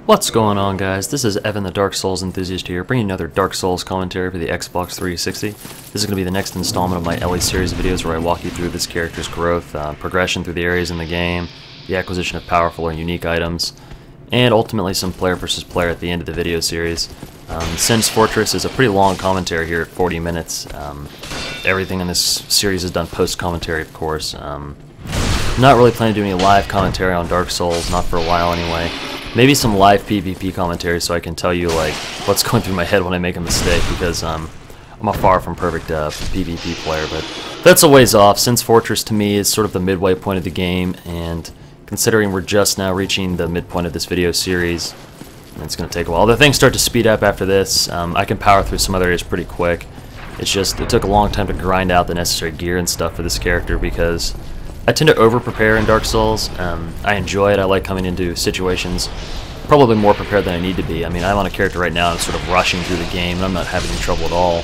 What's going on, guys? This is Evan the Dark Souls enthusiast here, bringing another Dark Souls commentary for the Xbox 360. This is going to be the next installment of my Elly series of videos where I walk you through this character's growth, progression through the areas in the game, the acquisition of powerful or unique items, and ultimately some player versus player at the end of the video series. Since Fortress is a pretty long commentary here at 40 minutes. Everything in this series is done post-commentary, of course. Not really planning to do any live commentary on Dark Souls, not for a while anyway. Maybe some live PvP commentary so I can tell you like what's going through my head when I make a mistake, because I'm a far from perfect PvP player, but that's a ways off, since Fortress to me is sort of the midway point of the game, and considering we're just now reaching the midpoint of this video series, it's going to take a while. Although things start to speed up after this, I can power through some other areas pretty quick. It's just, it took a long time to grind out the necessary gear and stuff for this character, because I tend to over-prepare in Dark Souls. I enjoy it. I like coming into situations probably more prepared than I need to be. I mean, I'm on a character right now and sort of rushing through the game, and I'm not having any trouble at all.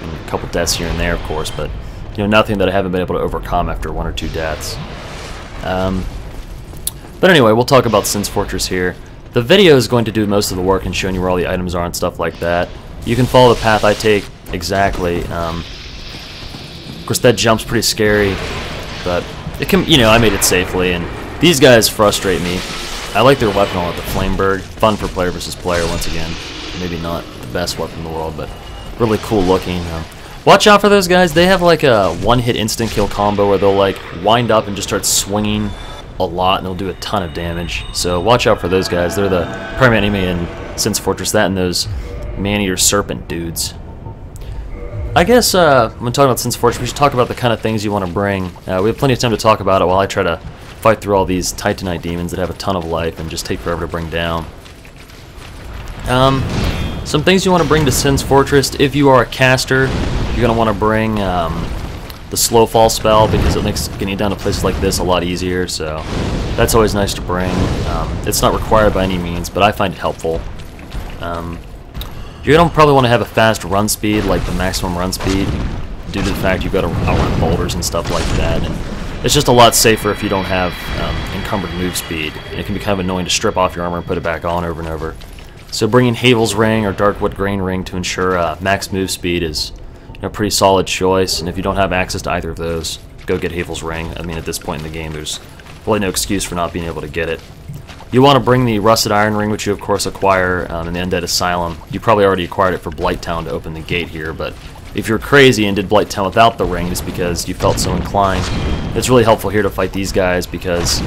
And a couple deaths here and there, of course, but you know, nothing that I haven't been able to overcome after 1 or 2 deaths. But anyway, we'll talk about Sin's Fortress here. The video is going to do most of the work in showing you where all the items are and stuff like that. You can follow the path I take exactly. Of course, that jump's pretty scary, but it can, you know, I made it safely, and these guys frustrate me. I like their weapon a lot, the Flameberg. Fun for player versus player, once again. Maybe not the best weapon in the world, but really cool looking. Watch out for those guys. They have like a one-hit instant kill combo where they'll like wind up and just start swinging a lot, and they'll do a ton of damage. So watch out for those guys. They're the primary enemy in Sin's Fortress. That and those man-eater serpent dudes. I guess when talking about Sin's Fortress, we should talk about the kind of things you want to bring. We have plenty of time to talk about it while I try to fight through all these Titanite demons that have a ton of life and just take forever to bring down. Some things you want to bring to Sin's Fortress: if you are a caster, you're going to want to bring the slow fall spell, because it makes getting down to places like this a lot easier, so that's always nice to bring. It's not required by any means, but I find it helpful. You're going to probably want to have a fast run speed, like the maximum run speed, due to the fact you've got to outrun boulders and stuff like that. And it's just a lot safer if you don't have encumbered move speed. And it can be kind of annoying to strip off your armor and put it back on over and over. So bringing Havel's Ring or Darkwood Grain Ring to ensure max move speed is a pretty solid choice. And if you don't have access to either of those, go get Havel's Ring. I mean, at this point in the game, there's really no excuse for not being able to get it. You want to bring the Rusted Iron Ring, which you of course acquire in the Undead Asylum. You probably already acquired it for Blighttown to open the gate here, but if you're crazy and did Blighttown without the ring just because you felt so inclined, it's really helpful here to fight these guys, because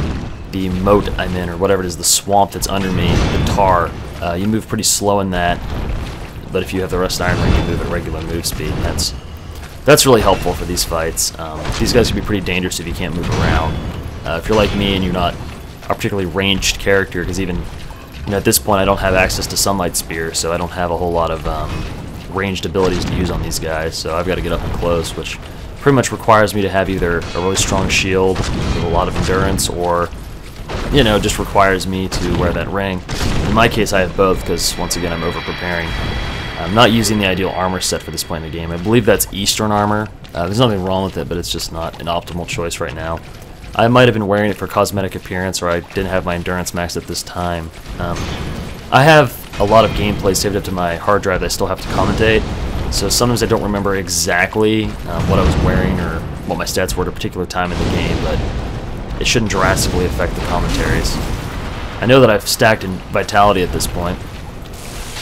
the moat I'm in, or whatever it is, the swamp that's under me, the tar, you move pretty slow in that, but if you have the Rusted Iron Ring, you move at regular move speed, and that's really helpful for these fights. These guys can be pretty dangerous if you can't move around. If you're like me and you're not a particularly ranged character, because even at this point I don't have access to Sunlight Spear, so I don't have a whole lot of ranged abilities to use on these guys, so I've got to get up and close, which pretty much requires me to have either a really strong shield with a lot of endurance, or just requires me to wear that ring. In my case I have both, because once again I'm over preparing. I'm not using the ideal armor set for this point in the game. I believe that's Eastern armor. There's nothing wrong with it, but it's just not an optimal choice right now. I might have been wearing it for cosmetic appearance, or I didn't have my endurance maxed at this time. I have a lot of gameplay saved up to my hard drive that I still have to commentate, so sometimes I don't remember exactly what I was wearing or what my stats were at a particular time in the game, but it shouldn't drastically affect the commentaries. I know that I've stacked in Vitality at this point.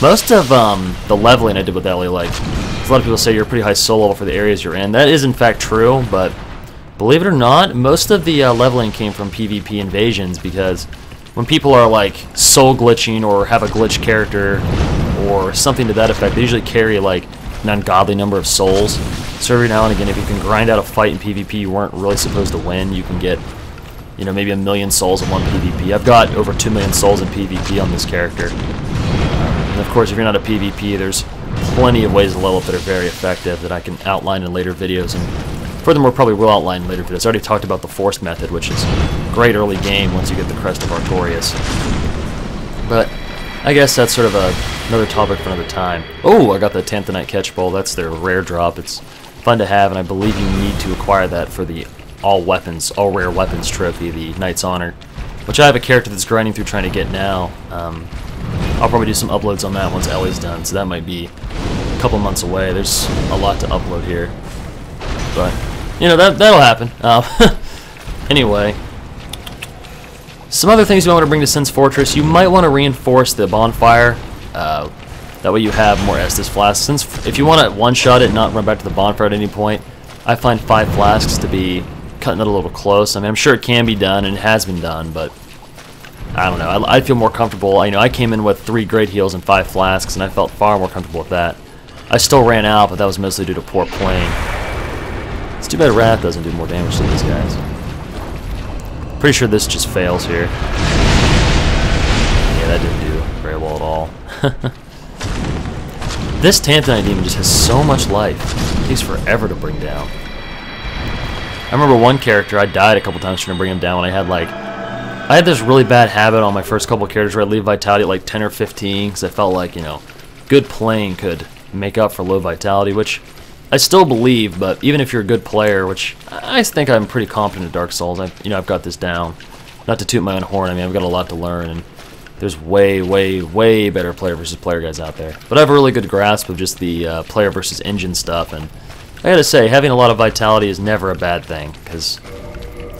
Most of the leveling I did with Elly, like, a lot of people say you're pretty high soul level for the areas you're in. That is in fact true, but believe it or not, most of the leveling came from PvP invasions, because when people are like soul glitching or have a glitch character or something to that effect, they usually carry like an ungodly number of souls. So every now and again, if you can grind out a fight in PvP you weren't really supposed to win, you can get, maybe 1 million souls in one PvP. I've got over 2 million souls in PvP on this character. And of course, if you're not a PvP, there's plenty of ways to level up that are very effective that I can outline in later videos, and furthermore probably will outline in later videos. I already talked about the Force method, which is great early game once you get the Crest of Artorias. But I guess that's sort of another topic for another time. Oh, I got the Tantanite Catch Bowl. That's their rare drop. It's fun to have, and I believe you need to acquire that for the all rare weapons trophy, the Knight's Honor, which I have a character that's grinding through trying to get now. I'll probably do some uploads on that once Elly's done, so that might be a couple months away. There's a lot to upload here. But, you know, that'll happen. Anyway, some other things you want to bring to Sin's Fortress. You might want to reinforce the bonfire. That way you have more Estus flasks. Since if you want to one-shot it and not run back to the bonfire at any point, I find 5 flasks to be cutting it a little close. I mean, I'm sure it can be done and it has been done, but I don't know. I feel more comfortable. You know, I came in with 3 great heals and 5 flasks, and I felt far more comfortable with that. I still ran out, but that was mostly due to poor playing. It's too bad Wrath doesn't do more damage to these guys. Pretty sure this just fails here. Yeah, that didn't do very well at all. This Tantanite Demon just has so much life. It takes forever to bring down. I remember one character, I died a couple times trying to bring him down when I had this really bad habit on my first couple characters where I'd leave vitality at like 10 or 15 because I felt like, you know, good playing could make up for low vitality, which I still believe, but even if you're a good player, which I think I'm pretty confident in Dark Souls, I've got this down. Not to toot my own horn, I mean, I've got a lot to learn, and there's way, way, way better player versus player guys out there. But I have a really good grasp of just the player versus engine stuff, and I gotta say, having a lot of vitality is never a bad thing, because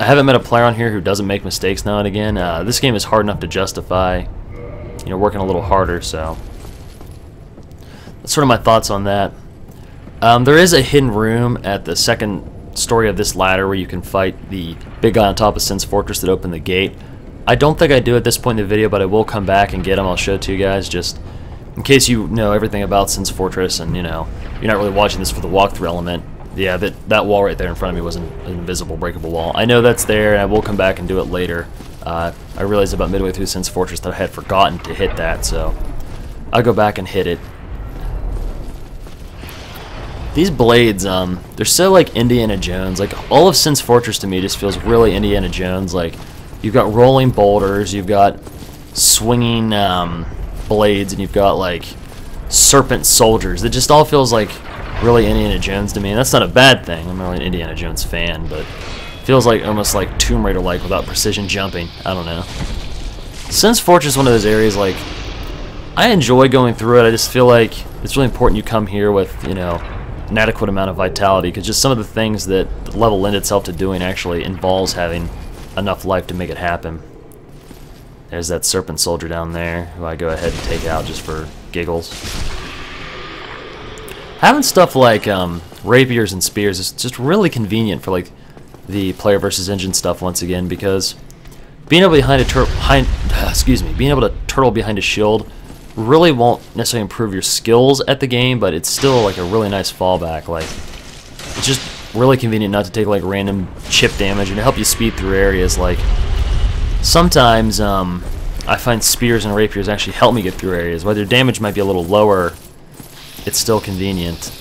I haven't met a player on here who doesn't make mistakes now and again. This game is hard enough to justify, you know, working a little harder, so that's sort of my thoughts on that. There is a hidden room at the second story of this ladder where you can fight the big guy on top of Sin's Fortress that opened the gate. I don't think I do at this point in the video, but I will come back and get him. I'll show it to you guys just in case you know everything about Sin's Fortress and, you know, you're not really watching this for the walkthrough element. Yeah, that wall right there in front of me was an invisible breakable wall. I know that's there, and I will come back and do it later. I realized about midway through Sin's Fortress that I had forgotten to hit that, so I'll go back and hit it. These blades, they're so like Indiana Jones. Like, all of Sin's Fortress to me just feels really Indiana Jones. Like, you've got rolling boulders, you've got swinging blades, and you've got like serpent soldiers. It just all feels like really Indiana Jones to me, and that's not a bad thing. I'm not really an Indiana Jones fan, but it feels like almost like Tomb Raider-like without precision jumping. I don't know. Sin's Fortress is one of those areas, like, I enjoy going through it. I just feel like it's really important you come here with, you know, an adequate amount of vitality, because just some of the things that the level lend itself to doing actually involves having enough life to make it happen. There's that serpent soldier down there who I go ahead and take out just for giggles. Having stuff like rapiers and spears is just really convenient for like the player versus engine stuff once again, because being able to turtle behind a shield really won't necessarily improve your skills at the game, but it's still like a really nice fallback. Like, it's just really convenient not to take like random chip damage and to help you speed through areas. Like, sometimes I find spears and rapiers actually help me get through areas where their damage might be a little lower. It's still convenient.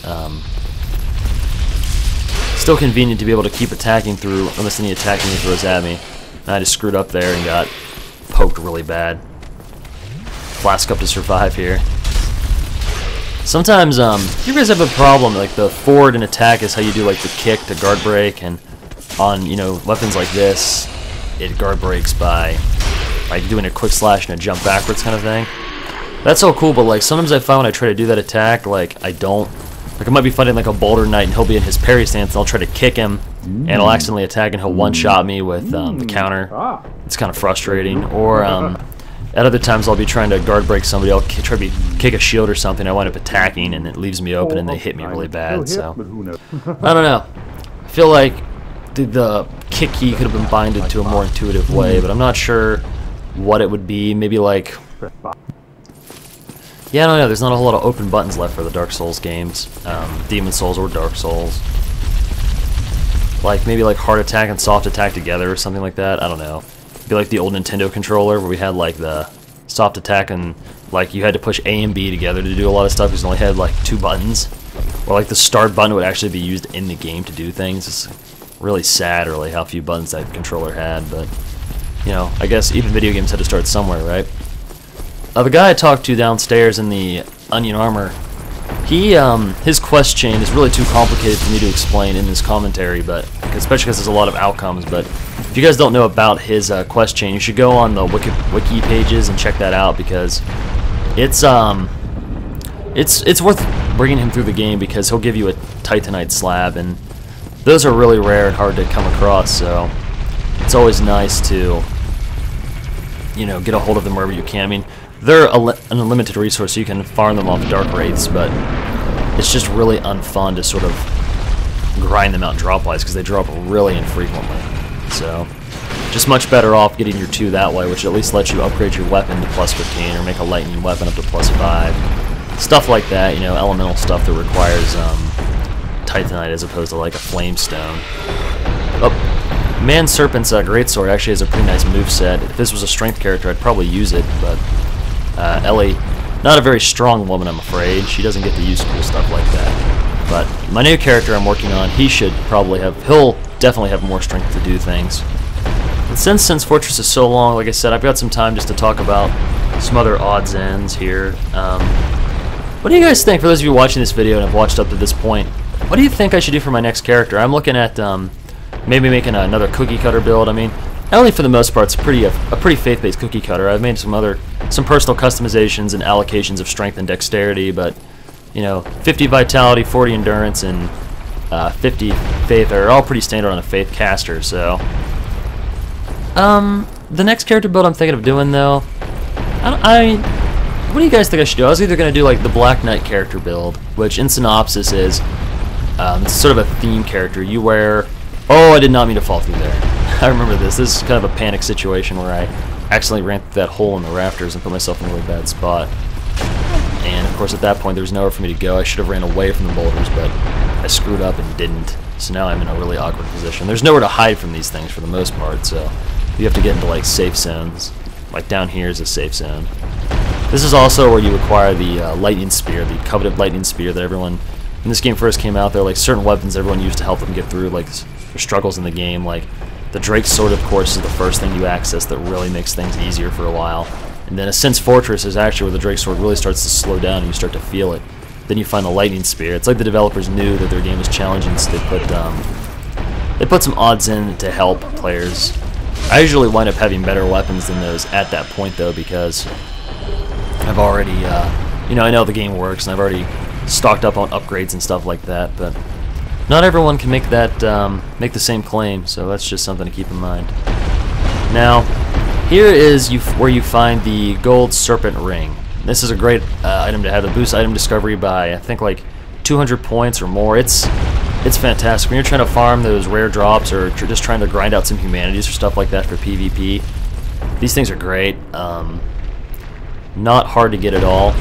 Still convenient to be able to keep attacking through almost any attack he throws at me. And I just screwed up there and got poked really bad. Flask up to survive here. Sometimes you guys have a problem, like the forward and attack is how you do like the kick to guard break, and on, you know, weapons like this, it guard breaks by like doing a quick slash and a jump backwards kind of thing. That's so cool, but like sometimes I find when I try to do that attack, like I don't. Like, I might be fighting like a boulder knight and he'll be in his parry stance and I'll try to kick him and I'll accidentally attack and he'll one-shot me with the counter. It's kind of frustrating. Or at other times I'll be trying to guard break somebody, I'll try to kick a shield or something, I wind up attacking and it leaves me open and they hit me really bad, so I don't know. I feel like the kick key could have been binded to a more intuitive way, but I'm not sure what it would be. Maybe like... Yeah, I don't know, there's not a whole lot of open buttons left for the Dark Souls games. Demon Souls or Dark Souls. Like, maybe like hard attack and soft attack together or something like that, I don't know. It'd be like the old Nintendo controller where we had like the soft attack and like you had to push A and B together to do a lot of stuff because you only had like 2 buttons. Or like the start button would actually be used in the game to do things. It's really sad really how few buttons that controller had, but you know, I guess even video games had to start somewhere, right? The guy I talked to downstairs in the onion armor, his quest chain is really too complicated for me to explain in this commentary, but especially because there's a lot of outcomes. But if you guys don't know about his quest chain, you should go on the wiki pages and check that out, because it's worth bringing him through the game because he'll give you a Titanite slab, and those are really rare and hard to come across. So it's always nice to, you know, get a hold of them wherever you can. I mean, they're an unlimited resource, so you can farm them off dark wraiths, but it's just really unfun to sort of grind them out drop-wise because they drop really infrequently. So just much better off getting your 2 that way, which at least lets you upgrade your weapon to +15 or make a lightning weapon up to +5. Stuff like that, you know, elemental stuff that requires Titanite as opposed to like a Flamestone. Oh, Man Serpent's Greatsword actually has a pretty nice moveset. If this was a strength character, I'd probably use it, but Elly, not a very strong woman, I'm afraid. She doesn't get to use cool stuff like that. But my new character I'm working on, he'll definitely have more strength to do things. And since Fortress is so long, like I said, I've got some time just to talk about some other odds ends here. What do you guys think, for those of you watching this video and have watched up to this point, what do you think I should do for my next character? I'm looking at maybe making another cookie cutter build. I mean, Elly for the most part is a pretty faith-based cookie cutter. I've made some personal customizations and allocations of strength and dexterity, but you know, 50 vitality, 40 endurance, and 50 faith are all pretty standard on a faith caster. So the next character build I'm thinking of doing, though, what do you guys think I should do? I was either going to do like the Black Knight character build, which in synopsis is it's sort of a theme character. You wear... Oh, I did not mean to fall through there. I remember this. This is kind of a panic situation where I accidentally ran through that hole in the rafters and put myself in a really bad spot. And of course at that point there was nowhere for me to go. I should have ran away from the boulders, but I screwed up and didn't. So now I'm in a really awkward position. There's nowhere to hide from these things for the most part, so you have to get into like safe zones. Like down here is a safe zone. This is also where you acquire the lightning spear, the coveted lightning spear that everyone, when this game first came out, there are like certain weapons everyone used to help them get through like their struggles in the game. Like the Drake's Sword, of course, is the first thing you access that really makes things easier for a while. And then Ascent's Fortress is actually where the Drake's Sword really starts to slow down and you start to feel it. Then you find the lightning spear. It's like the developers knew that their game was challenging, so they put some odds in to help players. I usually wind up having better weapons than those at that point, though, because I've already, you know, I know the game works, and I've already stocked up on upgrades and stuff like that, but not everyone can make that, make the same claim, so that's just something to keep in mind. Now, here is where you find the Gold Serpent Ring. This is a great item to have. To boost item discovery by, I think, like 200 points or more. It's fantastic. When you're trying to farm those rare drops or just trying to grind out some humanities or stuff like that for PvP, these things are great. Not hard to get at all.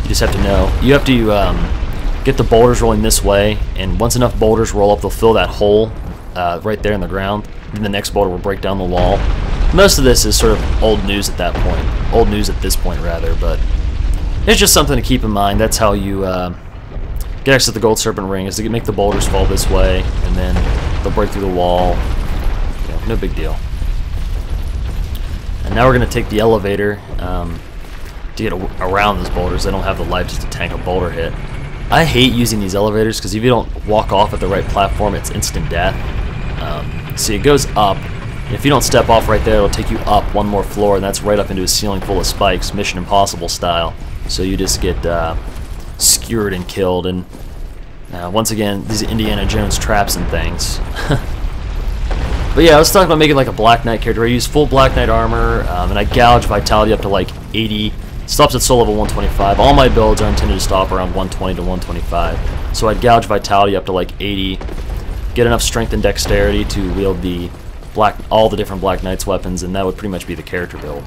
You just have to know. You have to get the boulders rolling this way, and once enough boulders roll up, they'll fill that hole right there in the ground. Then the next boulder will break down the wall. Most of this is sort of old news at that point. Old news at this point, rather, but it's just something to keep in mind. That's how you get access to the Gold Serpent Ring, is to make the boulders fall this way, and then they'll break through the wall. You know, no big deal. And now we're going to take the elevator to get around those boulders. They don't have the life just to tank a boulder hit. I hate using these elevators because if you don't walk off at the right platform, it's instant death. See, it goes up. If you don't step off right there, it'll take you up one more floor, and that's right up into a ceiling full of spikes, Mission Impossible style. So you just get skewered and killed, and once again, these Indiana Jones traps and things. But yeah, I was talking about making like a Black Knight character. I use full Black Knight armor, and I gouge vitality up to like 80. Stops at soul level 125. All my builds are intended to stop around 120 to 125. So I'd gouge vitality up to like 80, get enough strength and dexterity to wield all the different Black Knight's weapons, and that would pretty much be the character build.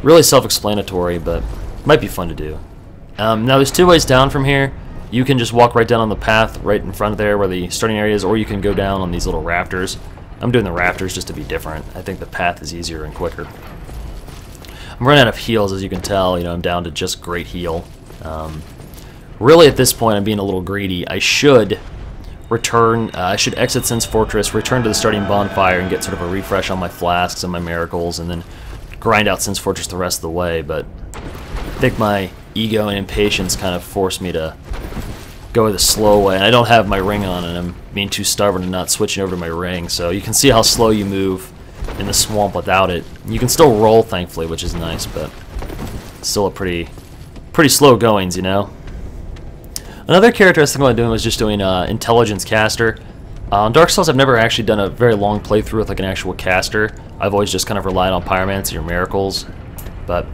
Really self-explanatory, but might be fun to do. Now there's two ways down from here. You can just walk right down on the path right in front of there where the starting area is, or you can go down on these little rafters. I'm doing the rafters just to be different. I think the path is easier and quicker. I'm running out of heals, as you can tell. You know, I'm down to just great heal. Really, at this point, I'm being a little greedy. I should return. I should exit Sin's Fortress, return to the starting bonfire, and get sort of a refresh on my flasks and my miracles, and then grind out Sin's Fortress the rest of the way. But I think my ego and impatience kind of forced me to go the slow way. And I don't have my ring on, and I'm being too stubborn and not switching over to my ring. So you can see how slow you move in the swamp without it. You can still roll, thankfully, which is nice, but still a pretty slow goings, you know. Another character I was thinking about doing was just doing Intelligence Caster. On Dark Souls, I've never actually done a very long playthrough with like an actual caster. I've always just kind of relied on Pyromancy or Miracles. But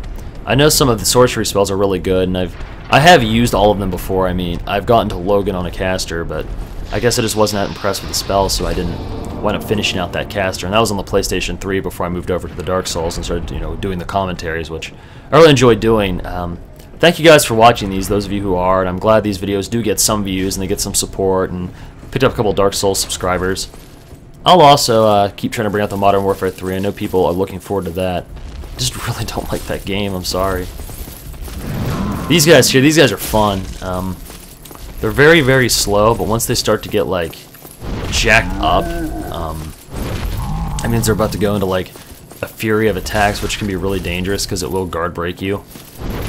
I know some of the sorcery spells are really good, and I have used all of them before. I mean, I've gotten to Logan on a caster, but I guess I just wasn't that impressed with the spell, so I didn't wind up finishing out that caster. And that was on the PlayStation 3 before I moved over to the Dark Souls and started, you know, doing the commentaries, which I really enjoyed doing. Thank you guys for watching these, those of you who are, and I'm glad these videos do get some views and they get some support, and picked up a couple Dark Souls subscribers. I'll also keep trying to bring out the Modern Warfare 3. I know people are looking forward to that. I just really don't like that game, I'm sorry. These guys here, these guys are fun. They're very, very slow, but once they start to get, like, jacked up, that means they're about to go into, like, a fury of attacks, which can be really dangerous because it will guard break you.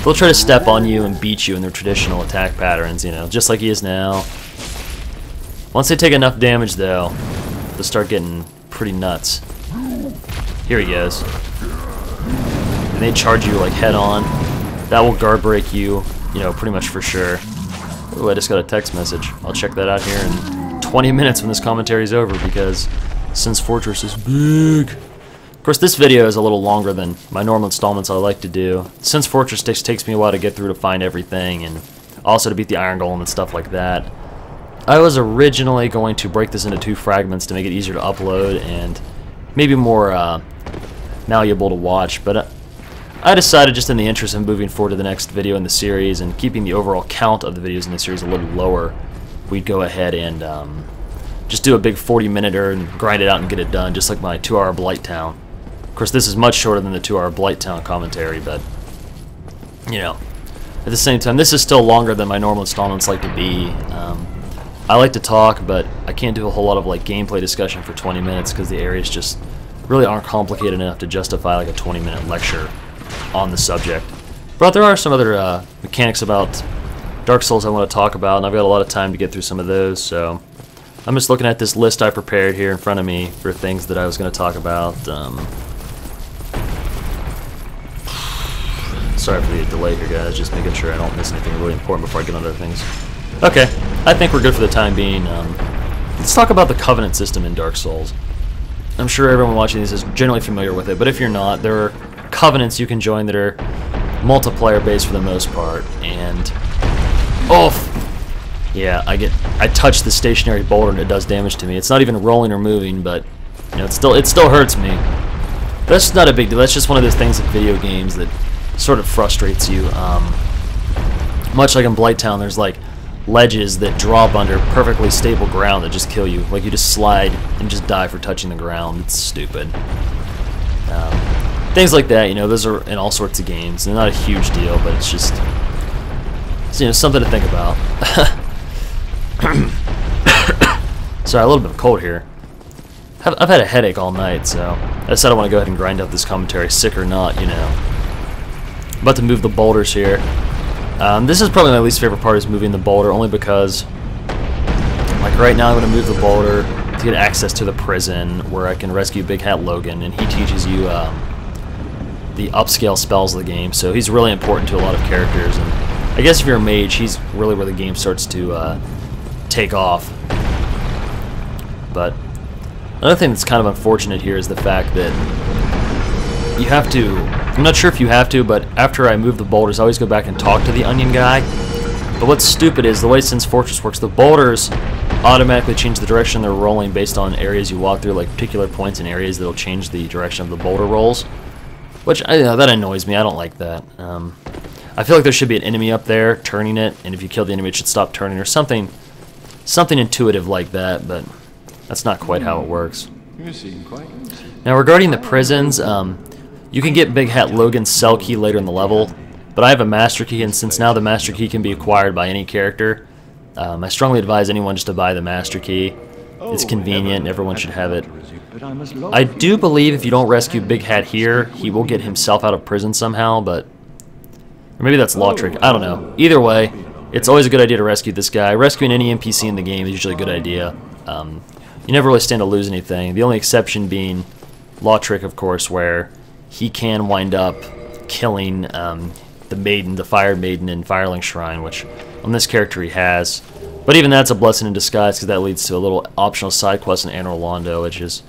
They'll try to step on you and beat you in their traditional attack patterns, you know, just like he is now. Once they take enough damage, though, they'll start getting pretty nuts. Here he goes. And they charge you, like, head-on. That will guard break you, you know, pretty much for sure. Ooh, I just got a text message. I'll check that out here in 20 minutes when this commentary's over, because Sin's Fortress is big. Of course, this video is a little longer than my normal installments I like to do. Sin's Fortress takes me a while to get through to find everything, and also to beat the Iron Golem and stuff like that. I was originally going to break this into 2 fragments to make it easier to upload and maybe more malleable to watch, but I decided, just in the interest of moving forward to the next video in the series and keeping the overall count of the videos in the series a little lower, we'd go ahead and just do a big 40-minute-er and grind it out and get it done, just like my 2-hour Blighttown. Of course, this is much shorter than the 2-hour Blighttown commentary, but, you know, at the same time, this is still longer than my normal installments like to be. I like to talk, but I can't do a whole lot of, like, gameplay discussion for 20 minutes because the areas just really aren't complicated enough to justify, like, a 20-minute lecture on the subject. But there are some other mechanics about Dark Souls I want to talk about, and I've got a lot of time to get through some of those, so I'm just looking at this list I prepared here in front of me for things that I was going to talk about. Sorry for the delay here, guys, just making sure I don't miss anything really important before I get on other things. Okay, I think we're good for the time being. Let's talk about the Covenant system in Dark Souls. I'm sure everyone watching this is generally familiar with it, but if you're not, there are covenants you can join that are multiplayer based for the most part, and yeah, I touch the stationary boulder and it does damage to me. It's not even rolling or moving, but you know, it still hurts me. That's not a big deal. That's just one of those things in video games that sort of frustrates you. Much like in Blighttown, there's like ledges that drop under perfectly stable ground that just kill you. Like you just slide and just die for touching the ground. It's stupid. Things like that, you know, those are in all sorts of games. They're not a huge deal, but it's just, you know, something to think about. Sorry, a little bit of cold here. I've had a headache all night, so I decided I want to go ahead and grind out this commentary, sick or not, you know. I'm about to move the boulders here. This is probably my least favorite part, is moving the boulder, only because, like right now, I'm going to move the boulder to get access to the prison where I can rescue Big Hat Logan, and he teaches you the upscale spells of the game, so he's really important to a lot of characters, and I guess if you're a mage, he's really where the game starts to take off. But another thing that's kind of unfortunate here is the fact that you have to, I'm not sure if you have to, but after I move the boulders, I always go back and talk to the onion guy. But what's stupid is the way Sin's Fortress works, the boulders automatically change the direction they're rolling based on areas you walk through, like particular points in areas that'll change the direction of the boulder rolls. Which, that annoys me. I don't like that. I feel like there should be an enemy up there turning it, and if you kill the enemy, it should stop turning, or something intuitive like that, but that's not quite how it works. Now, regarding the prisons, you can get Big Hat Logan's cell key later in the level, but I have a master key, and since now the master key can be acquired by any character, I strongly advise anyone just to buy the master key. It's convenient, and everyone should have it. I do believe if you don't rescue Big Hat here, he will get himself out of prison somehow, but... Or maybe that's Law Trick, I don't know. Either way, it's always a good idea to rescue this guy. Rescuing any NPC in the game is usually a good idea. You never really stand to lose anything. The only exception being Law Trick, of course, where he can wind up killing the the Maiden, the Fire Maiden, and Firelink Shrine, which on this character he has. But even that's a blessing in disguise, because that leads to a little optional side quest in Anor Londo, which is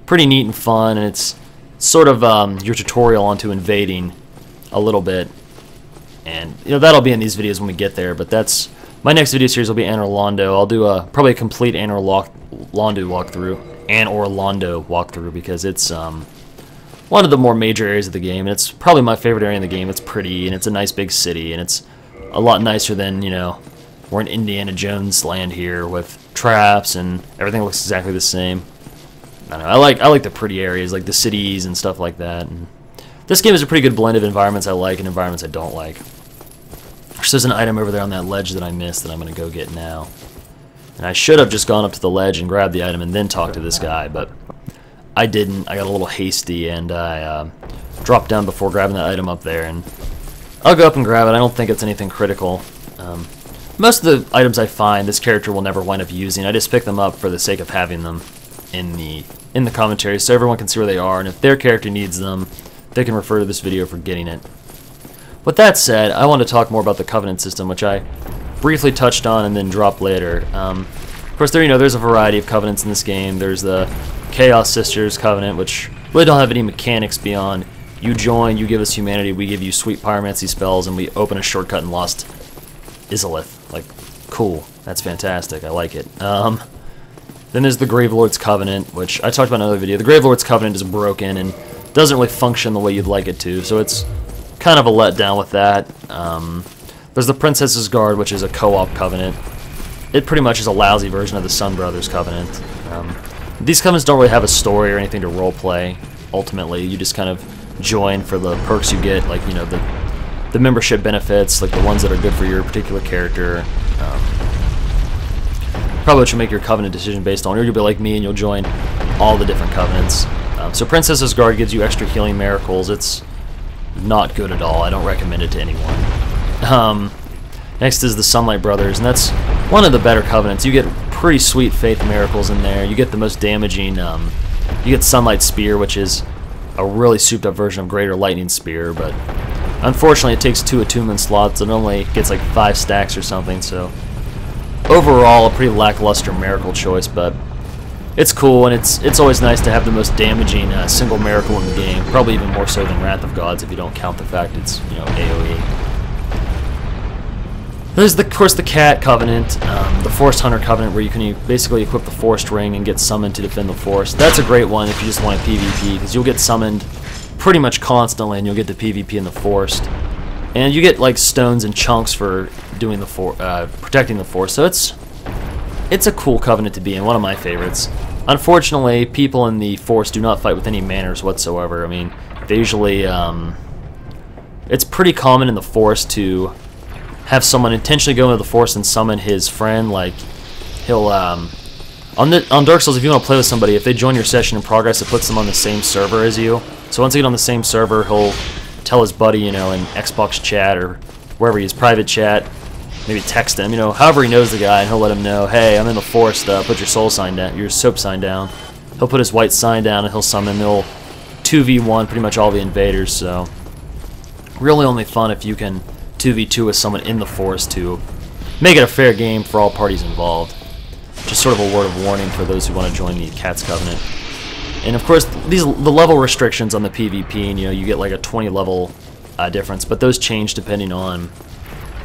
pretty neat and fun, and it's sort of your tutorial onto invading a little bit. And that'll be in these videos when we get there, but that's my next video series will be Anor Londo. I'll do probably a complete Anor Londo walkthrough, because it's one of the more major areas of the game, and it's probably my favorite area in the game. It's pretty, and it's a nice big city, and it's a lot nicer than, we're in Indiana Jones land here with traps and everything looks exactly the same. I don't know, I like the pretty areas, like the cities and stuff like that. And this game is a pretty good blend of environments I like and environments I don't like. There's an item over there on that ledge that I missed that I'm going to go get now. And I should have just gone up to the ledge and grabbed the item and then talked to this guy, but I didn't. I got a little hasty and I dropped down before grabbing that item up there. And I'll go up and grab it. I don't think it's anything critical. Most of the items I find, this character will never wind up using. I just pick them up for the sake of having them in the commentary so everyone can see where they are, and if their character needs them, they can refer to this video for getting it. With that said, I want to talk more about the Covenant system, which I briefly touched on and then dropped later. Of course, there's a variety of Covenants in this game. There's the Chaos Sisters Covenant, which really don't have any mechanics beyond you join, you give us humanity, we give you sweet pyromancy spells, and we open a shortcut in Lost Izalith. Like, cool. That's fantastic. I like it. Then there's the Gravelord's Covenant, which I talked about in another video. The Gravelord's Covenant is broken and doesn't really function the way you'd like it to, so it's kind of a letdown with that. There's the Princess's Guard, which is a co-op covenant. It pretty much is a lousy version of the Sun Brothers Covenant. These covenants don't really have a story or anything to roleplay. Ultimately, you just kind of join for the perks you get, like, the membership benefits, like the ones that are good for your particular character. Probably what you'll make your covenant decision based on, or you'll be like me and you'll join all the different covenants. So Princess's Guard gives you extra healing miracles. It's not good at all. I don't recommend it to anyone. Next is the Sunlight Brothers, and that's one of the better covenants. You get pretty sweet faith miracles in there. You get the most damaging, you get Sunlight Spear, which is a really souped up version of Greater Lightning Spear, but unfortunately it takes 2 attunement slots and only gets like 5 stacks or something, so overall a pretty lackluster miracle choice, but it's cool, and it's always nice to have the most damaging single miracle in the game, probably even more so than Wrath of Gods if you don't count the fact it's, AoE. There's, of course, the Cat Covenant, the Forest Hunter Covenant, where you can basically equip the Forest Ring and get summoned to defend the forest. That's a great one if you just want a PvP, because you'll get summoned pretty much constantly, and you'll get the PvP in the forest. And you get, like, stones and chunks for doing the protecting the forest, so it's a cool covenant to be in, one of my favorites. Unfortunately, people in the forest do not fight with any manners whatsoever. I mean, they usually, it's pretty common in the forest to have someone intentionally go into the forest and summon his friend. Like, he'll, on Dark Souls, if you want to play with somebody, if they join your session in progress, it puts them on the same server as you. So once they get on the same server, he'll tell his buddy, in Xbox chat or wherever he is, private chat, maybe text him, however he knows the guy, and he'll let him know, hey, I'm in the forest, put your soul sign down, your soap sign down. He'll put his white sign down and he'll summon. He'll 2v1 pretty much all the invaders, so really only fun if you can 2v2 with someone in the forest to make it a fair game for all parties involved. Just sort of a word of warning for those who want to join the Cats Covenant. And of course, the level restrictions on the PvP, and you get like a 20 level difference, but those change depending on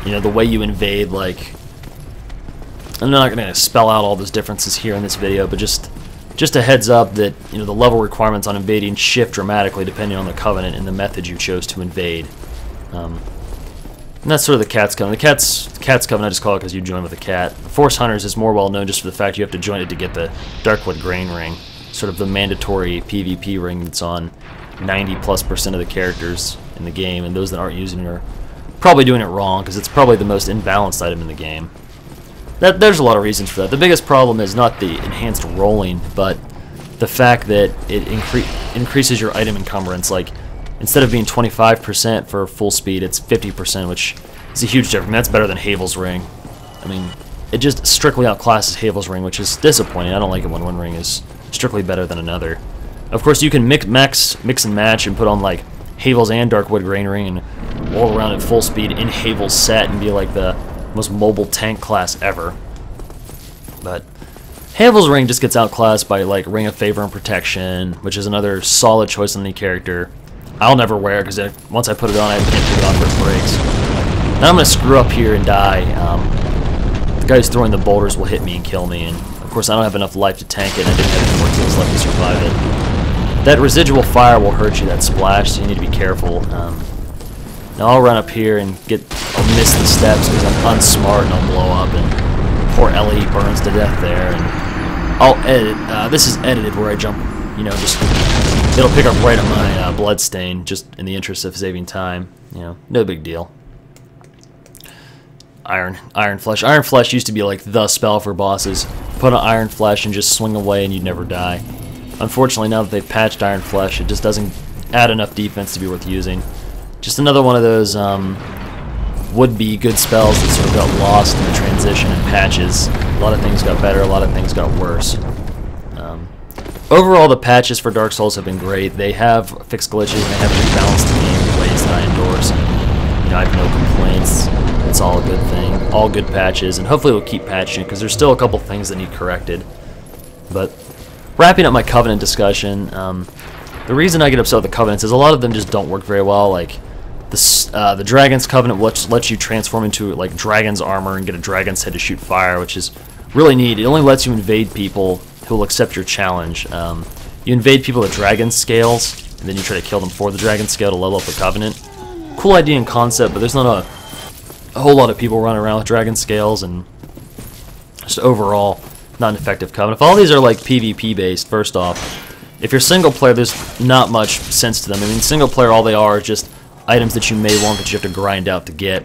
the way you invade. Like, I'm not going to spell out all those differences here in this video, but just a heads up that the level requirements on invading shift dramatically depending on the Covenant and the method you chose to invade. And that's sort of the Cat's Covenant. The Cat's Covenant, I just call it because you join with a cat. The Forest Hunters is more well known just for the fact you have to join it to get the Darkwood Grain Ring, sort of the mandatory PvP ring that's on 90+% of the characters in the game, and those that aren't using it are probably doing it wrong because it's probably the most imbalanced item in the game. There's a lot of reasons for that. The biggest problem is not the enhanced rolling, but the fact that it increases your item encumbrance. Like, instead of being 25% for full speed, it's 50%, which is a huge difference. I mean, that's better than Havel's Ring. I mean, it just strictly outclasses Havel's Ring, which is disappointing. I don't like it when one ring is strictly better than another. Of course, you can mix and match and put on like Havel's and Darkwood Grain Ring and roll around at full speed in Havel's set and be like the most mobile tank class ever. But Havel's ring just gets outclassed by like Ring of Favor and Protection, which is another solid choice on any character. I'll never wear it because once I put it on, I can't take it off or it breaks. Now I'm going to screw up here and die. The guy who's throwing the boulders will hit me and kill me, and of course I don't have enough life to tank it, and I didn't have any more kills left to survive it. That residual fire will hurt you, that splash, so you need to be careful. Now I'll run up here and I'll miss the steps because I'm unsmart and I'll blow up, and poor Elly burns to death there. And I'll edit. This is edited where I jump, you know, just it'll pick up right on my blood stain, just in the interest of saving time. You know, no big deal. Iron Flesh. Iron Flesh used to be like the spell for bosses. Put on Iron Flesh and just swing away and you'd never die. Unfortunately, now that they've patched Iron Flesh, it just doesn't add enough defense to be worth using. Just another one of those would-be good spells that sort of got lost in the transition and patches. A lot of things got better, a lot of things got worse. Overall, the patches for Dark Souls have been great. They have fixed glitches and they have rebalanced the game in ways that I endorse. And, you know, I have no complaints. It's all a good thing. All good patches, and hopefully we'll keep patching because there's still a couple things that need corrected. But wrapping up my Covenant discussion, the reason I get upset with the Covenants is a lot of them just don't work very well. Like the Dragon's Covenant lets you transform into like Dragon's armor and get a Dragon's head to shoot fire, which is really neat. It only lets you invade people who will accept your challenge. You invade people with Dragon Scales, and then you try to kill them for the Dragon Scale to level up the Covenant. Cool idea and concept, but there's not a whole lot of people running around with Dragon Scales, and just overall not an effective Covenant. If all these are like PvP based, first off, if you're single player, there's not much sense to them. I mean, single player, all they are just items that you may want that you have to grind out to get.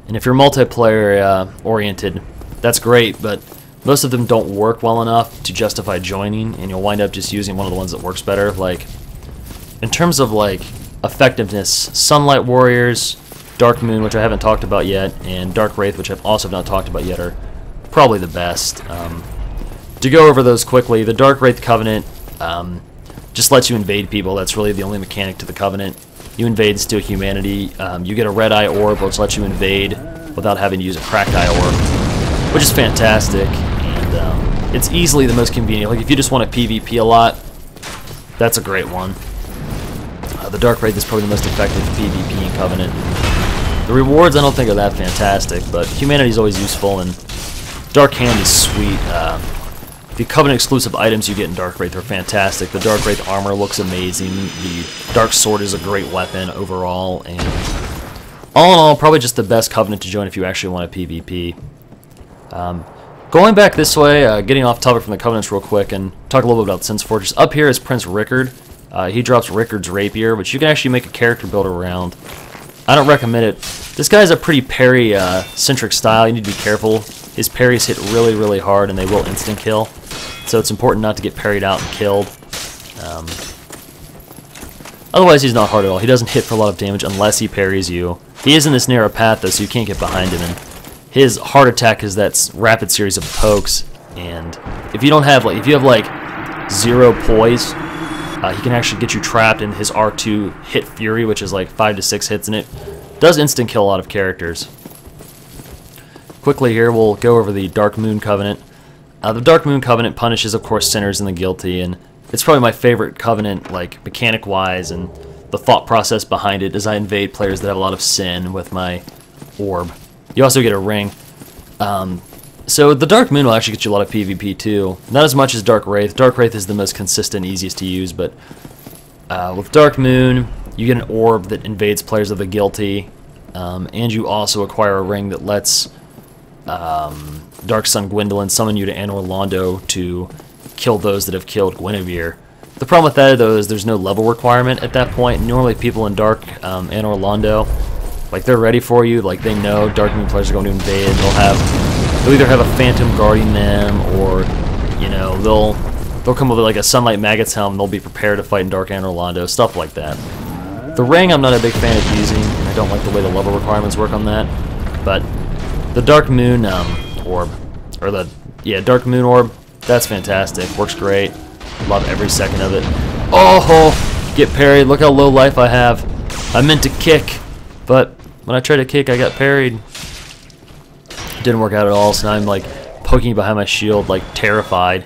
And if you're multiplayer oriented, that's great, but most of them don't work well enough to justify joining, and you'll wind up just using one of the ones that works better. Like, in terms of like effectiveness, Sunlight Warriors, Dark Moon, which I haven't talked about yet, and Dark Wraith, which I've also not talked about yet, are probably the best. To go over those quickly, the Dark Wraith Covenant just lets you invade people. That's really the only mechanic to the Covenant. You invade Still Humanity. You get a Red Eye Orb, which lets you invade without having to use a Cracked Eye Orb, which is fantastic, and it's easily the most convenient. Like, if you just want to PvP a lot, that's a great one. The Dark Wraith is probably the most effective PvP in Covenant. The rewards I don't think are that fantastic, but Humanity is always useful, and Dark Hand is sweet. The Covenant exclusive items you get in Dark Wraith are fantastic. The Dark Wraith armor looks amazing. The Dark Sword is a great weapon overall, and all in all, probably just the best Covenant to join if you actually want a PvP. Going back this way, getting off topic from the Covenants real quick, and talk a little bit about Sin's Fortress. Up here is Prince Rickard. He drops Rickard's Rapier, which you can actually make a character build around. I don't recommend it. This guy has a pretty parry-centric style. You need to be careful. His parries hit really, really hard, and they will instant kill. So it's important not to get parried out and killed. Otherwise, he's not hard at all. He doesn't hit for a lot of damage unless he parries you. He is in this narrow path, though, so you can't get behind him. And his heart attack is that rapid series of pokes. And if you don't have, like, if you have like 0 poise, he can actually get you trapped in his R2 hit Fury, which is like 5 to 6 hits, and it does instant kill a lot of characters. Quickly here, we'll go over the Dark Moon Covenant. The Dark Moon Covenant punishes, of course, sinners and the guilty, and it's probably my favorite Covenant, like, mechanic-wise, and the thought process behind it is I invade players that have a lot of sin with my orb. You also get a ring. So the Dark Moon will actually get you a lot of PvP too. Not as much as Dark Wraith. Dark Wraith is the most consistent, easiest to use, but with Dark Moon, you get an orb that invades players of the guilty, and you also acquire a ring that lets Dark Sun Gwendolyn summon you to Anor Londo to kill those that have killed Guinevere. The problem with that, though, is there's no level requirement at that point. Normally people in Dark Anor Londo, like, they're ready for you, like, they know Dark Moon players are going to invade, and they'll either have a Phantom guarding them, or, you know, they'll come with like a Sunlight Maggot's helm, and they'll be prepared to fight in Dark Anor Londo, stuff like that. The ring I'm not a big fan of using, and I don't like the way the level requirements work on that, but the Dark Moon Orb, or Dark Moon Orb, that's fantastic, works great, love every second of it. Oh, get parried, look how low life I have. I meant to kick. But when I tried to kick, I got parried. Didn't work out at all, so now I'm like poking behind my shield, like terrified.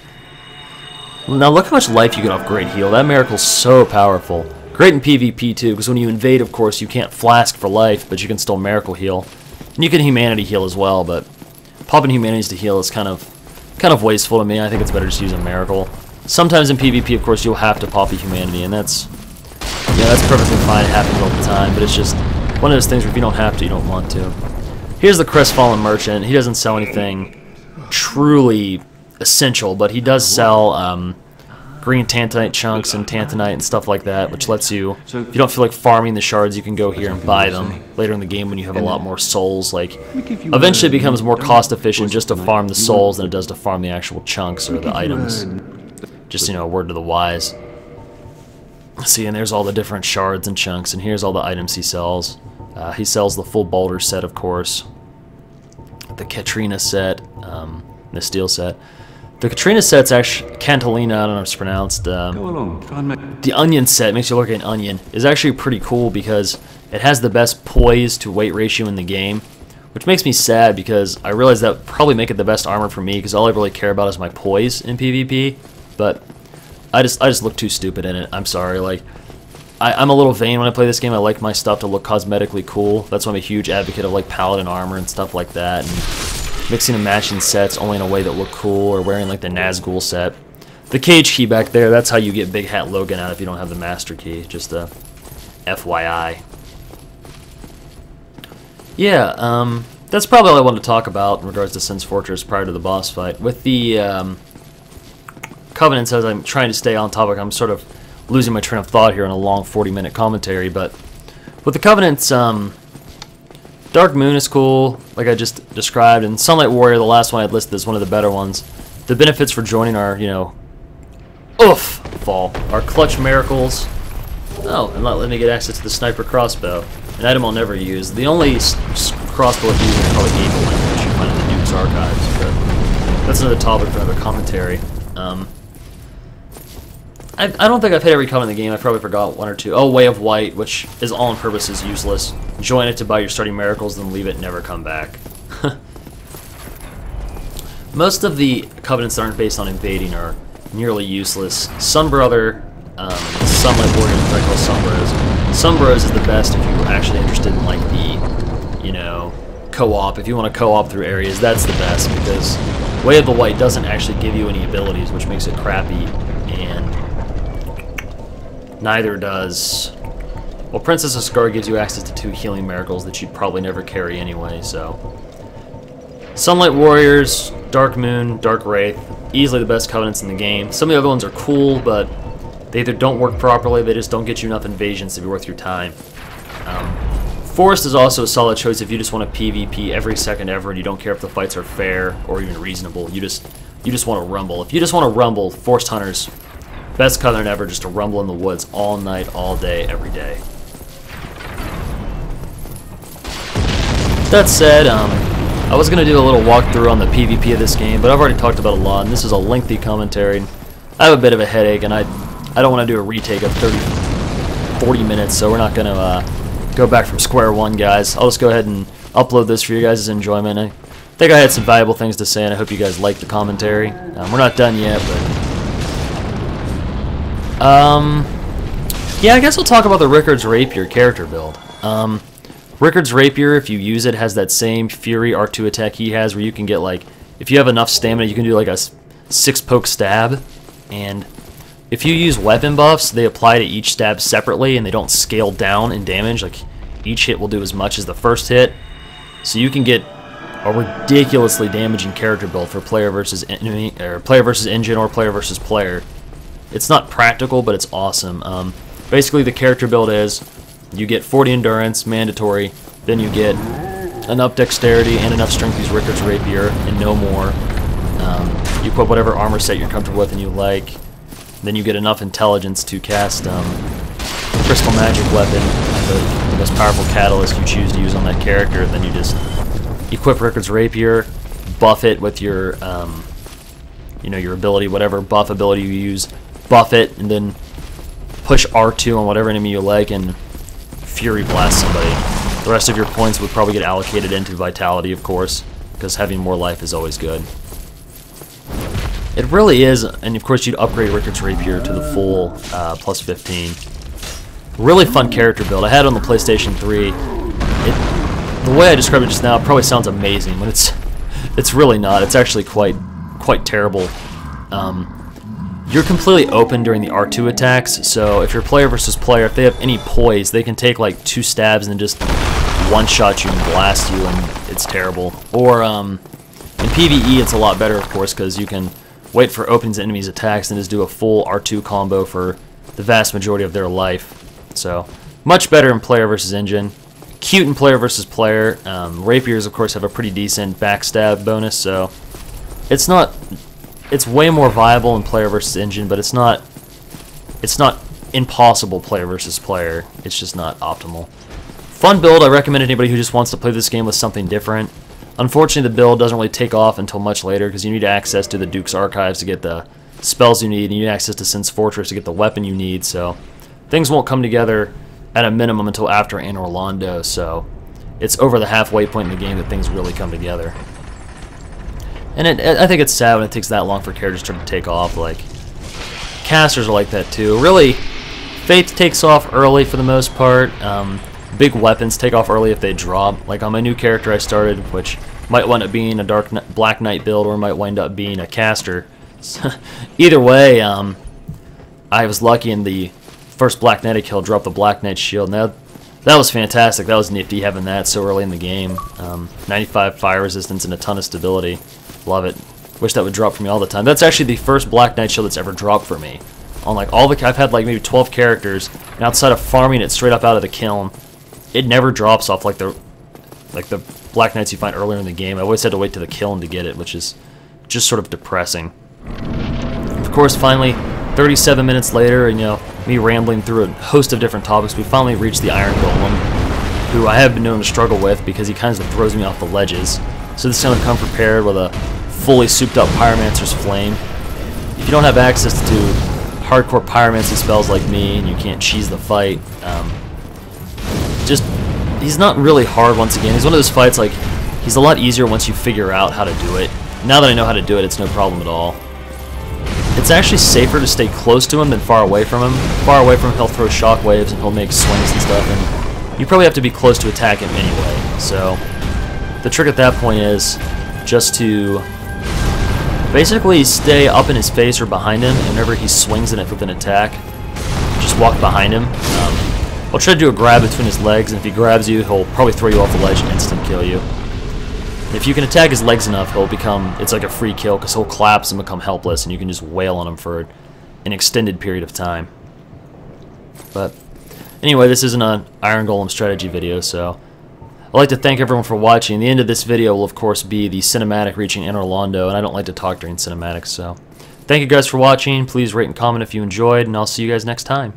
Now look how much life you get off Great Heal. That miracle's so powerful. Great in PvP too, because when you invade, of course, you can't flask for life, but you can still miracle heal. And you can humanity heal as well, but popping humanities to heal is kind of wasteful to me. I think it's better just to use a miracle. Sometimes in PvP, of course, you'll have to pop a humanity, and that's perfectly fine. It happens all the time, but it's just one of those things where if you don't have to, you don't want to. Here's the Crestfallen Merchant. He doesn't sell anything truly essential, but he does sell green tantanite chunks and tantanite and stuff like that, which lets you, if you don't feel like farming the shards, you can go here and buy them later in the game when you have a lot more souls. Like, eventually it becomes more cost efficient just to farm the souls than it does to farm the actual chunks or the items. Just, you know, a word to the wise. See, and there's all the different shards and chunks, and here's all the items he sells. He sells the full boulder set, of course, the Katrina set, the steel set. The Katrina set's actually, Cantalina, I don't know how it's pronounced, the onion set, makes you look like an onion, is actually pretty cool because it has the best poise to weight ratio in the game, which makes me sad because I realize that would probably make it the best armor for me because all I really care about is my poise in PvP, but I just look too stupid in it. I'm sorry, like, I'm a little vain when I play this game. I like my stuff to look cosmetically cool. That's why I'm a huge advocate of like paladin armor and stuff like that, and mixing and matching sets only in a way that look cool, or wearing like the Nazgul set. The cage key back there, that's how you get Big Hat Logan out if you don't have the master key, just a FYI. Yeah, that's probably all I wanted to talk about in regards to Sin's Fortress prior to the boss fight. With the Covenants, as I'm trying to stay on topic, I'm sort of losing my train of thought here in a long 40-minute commentary, but with the Covenants, Dark Moon is cool, like I just described, and Sunlight Warrior, the last one I'd listed as one of the better ones. The benefits for joining are, you know, our clutch miracles. Oh, and not letting me get access to the sniper crossbow, an item I'll never use. The only crossbow I've used is probably Eagle, which you find in the Duke's Archives, but that's another topic for another commentary. I don't think I've hit every covenant in the game. I probably forgot one or two. Oh, Way of White, which is all on purpose is useless. Join it to buy your starting miracles, then leave it, never come back. Most of the covenants that aren't based on invading are nearly useless. Sunbrother, Sunlight Warrior, I call Sunbros. Sunbros is the best if you're actually interested in like the, you know, co-op. If you want to co-op through areas, that's the best because Way of the White doesn't actually give you any abilities, which makes it crappy, and neither does... Well, Princess of Scar gives you access to 2 healing miracles that you'd probably never carry anyway, so... Sunlight Warriors, Dark Moon, Dark Wraith, easily the best covenants in the game. Some of the other ones are cool, but they either don't work properly, they just don't get you enough invasions to be worth your time. Forest is also a solid choice if you just want to PvP every second ever and you don't care if the fights are fair or even reasonable. You just want to rumble. If you just want to rumble, Forest Hunter's best covenant ever, just to rumble in the woods all night, all day, every day. That said, I was going to do a little walkthrough on the PvP of this game, but I've already talked about it a lot, and this is a lengthy commentary. I have a bit of a headache, and I don't want to do a retake of 40 minutes, so we're not going to go back from square one, guys. I'll just go ahead and upload this for your guys' enjoyment. I think I had some valuable things to say, and I hope you guys liked the commentary. We're not done yet, but... yeah, I guess we'll talk about the Rickard's Rapier character build. Rickard's Rapier, if you use it, has that same Fury R2 attack he has, where you can get, like, if you have enough stamina, you can do, like, a 6-poke stab, and if you use weapon buffs, they apply to each stab separately, and they don't scale down in damage. Like, each hit will do as much as the first hit, so you can get a ridiculously damaging character build for player versus enemy, or player versus engine, or player versus player. It's not practical, but it's awesome. Basically, the character build is you get 40 endurance, mandatory, then you get enough dexterity and enough strength to use Rickard's Rapier, and no more. You put whatever armor set you're comfortable with and you like. Then you get enough intelligence to cast Crystal Magic Weapon, the most powerful catalyst you choose to use on that character. Then you just equip Rickard's Rapier, buff it with your, you know, your ability, whatever buff ability you use, buff it, and then push R2 on whatever enemy you like and Fury Blast somebody. The rest of your points would probably get allocated into vitality, of course, because having more life is always good. It really is, and of course you'd upgrade Rickard's Rapier to the full plus 15. Really fun character build. I had it on the PlayStation 3. The way I described it just now, it probably sounds amazing, but it's really not. It's actually quite terrible. You're completely open during the R2 attacks, so if you're player versus player, if they have any poise, they can take like 2 stabs and just one-shot you and blast you, and it's terrible. Or in PvE, it's a lot better, of course, because you can wait for openings and enemies' attacks and just do a full R2 combo for the vast majority of their life. So, much better in player versus engine. Cute in player versus player. Rapiers, of course, have a pretty decent backstab bonus, so it's way more viable in player versus engine, but it's not impossible player versus player. It's just not optimal. Fun build. I recommend anybody who just wants to play this game with something different. Unfortunately, the build doesn't really take off until much later because you need access to the Duke's Archives to get the spells you need, and you need access to Sin's Fortress to get the weapon you need, so things won't come together at a minimum until after Anor Londo, so it's over the halfway point in the game that things really come together. And I think it's sad when it takes that long for characters to take off. Like, casters are like that too. Really, Faith takes off early for the most part. Big weapons take off early if they drop. Like on my new character I started, which might wind up being a Black Knight build, or might wind up being a caster. Either way, I was lucky in the first Black Knight I killed dropped the Black Knight shield. Now that was fantastic. That was nifty having that so early in the game. 95 fire resistance and a ton of stability. Love it. Wish that would drop for me all the time. That's actually the first Black Knight shield that's ever dropped for me. On like all the, I've had like maybe 12 characters, and outside of farming it straight up out of the kiln, it never drops off like the Black Knights you find earlier in the game. I always had to wait to the kiln to get it, which is just sort of depressing. Of course, finally, 37 minutes later, and me rambling through a host of different topics, we finally reached the Iron Golem, who I have been known to struggle with because he kind of throws me off the ledges. So this time I've come prepared with a fully souped up Pyromancer's Flame. If you don't have access to hardcore pyromancy spells like me and you can't cheese the fight, he's not really hard once again. He's one of those fights like he's a lot easier once you figure out how to do it. Now that I know how to do it, it's no problem at all. It's actually safer to stay close to him than far away from him. Far away from him, he'll throw shockwaves and he'll make swings and stuff, and you probably have to be close to attack him anyway. So the trick at that point is just to basically stay up in his face or behind him, and whenever he swings in it with an attack, just walk behind him. He'll try to do a grab between his legs, and if he grabs you, he'll probably throw you off the ledge and instant kill you. If you can attack his legs enough, it's like a free kill, because he'll collapse and become helpless, and you can just wail on him for an extended period of time. But anyway, this isn't an Iron Golem strategy video, so I'd like to thank everyone for watching. The end of this video will, of course, be the cinematic reaching Anor Londo, and I don't like to talk during cinematics, so thank you guys for watching. Please rate and comment if you enjoyed, and I'll see you guys next time.